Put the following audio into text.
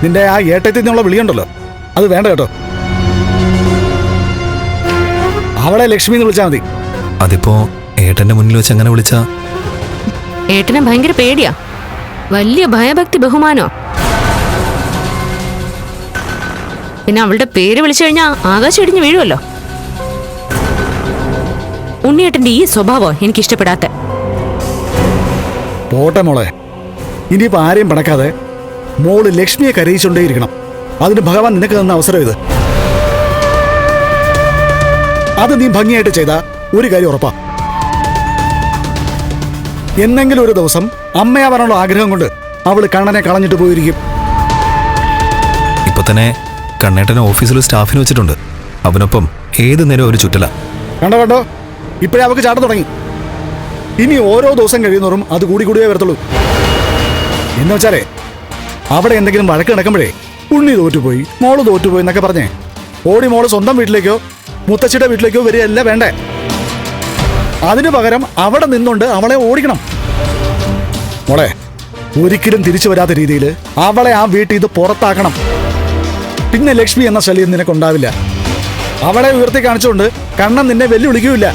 നിന്റെ ആ ഏട്ടത്തിൽ നിന്നുള്ള വിളിയുണ്ടല്ലോ, അത് വേണ്ട കേട്ടോ. അവളെ ലക്ഷ്മി എന്ന് വിളിച്ചാൽ മതി. അതിപ്പോ ഏട്ടന്റെ മുന്നിൽ വെച്ച് അങ്ങനെ വിളിച്ച ഏട്ടനെ ഭയങ്കര പേടിയാ, വലിയ ഭയഭക്തി ബഹുമാനോ. പിന്നെ അവളുടെ പേര് വിളിച്ചു കഴിഞ്ഞാ ആകാശം ഇടിഞ്ഞു വീഴുമല്ലോ. ഉണ്ണിയേട്ടന്റെ ഈ സ്വഭാവം എനിക്കിഷ്ടപ്പെടാത്ത. പോട്ടെ മോളെ, ഇനിയിപ്പോ ആരെയും പണക്കാതെ മോള് ലക്ഷ്മിയെ കരയിച്ചുകൊണ്ടേയിരിക്കണം. അതിന് ഭഗവാൻ നിനക്ക് തന്ന അവസരം ഇത്. അത് നീ ഭംഗിയായിട്ട് ചെയ്താ ഒരു കാര്യം ഉറപ്പാ, എന്നെങ്കിലും ഒരു ദിവസം അമ്മയാവാനുള്ള ആഗ്രഹം കൊണ്ട് അവള് കണ്ണനെ കളഞ്ഞിട്ട് പോയിരിക്കും. ഇപ്പൊ തന്നെ കണ്ണേട്ടനെ ഓഫീസിൽ സ്റ്റാഫിന് വെച്ചിട്ടുണ്ട്. അവനൊപ്പം ഏത് നേരം ഒരു ചുറ്റല. കണ്ടോ, ഇപ്പോഴേ അവക്ക് ചാട്ടം തുടങ്ങി. ഇനി ഓരോ ദിവസം കഴിയുന്നവരും അത് കൂടിയേ വരത്തുള്ളൂ. എന്ന് വെച്ചാലേ അവിടെ എന്തെങ്കിലും വഴക്ക് നടക്കുമ്പോഴേ ഉണ്ണി തോറ്റുപോയി, മോള് തോറ്റുപോയി എന്നൊക്കെ പറഞ്ഞേ ഓടി മോള് സ്വന്തം വീട്ടിലേക്കോ മുത്തച്ഛിയുടെ വീട്ടിലേക്കോ വരികയല്ല വേണ്ടേ. അതിനു പകരം അവിടെ നിന്നുകൊണ്ട് അവളെ ഓടിക്കണം. മോളെ, ഒരിക്കലും തിരിച്ചു വരാത്ത രീതിയിൽ അവളെ ആ വീട്ടിൽ ഇത് പുറത്താക്കണം. പിന്നെ ലക്ഷ്മി എന്ന ശല്യം നിനക്കുണ്ടാവില്ല. അവളെ ഉയർത്തി കാണിച്ചുകൊണ്ട് കണ്ണൻ നിന്നെ വെല്ലുവിളിക്കൂല.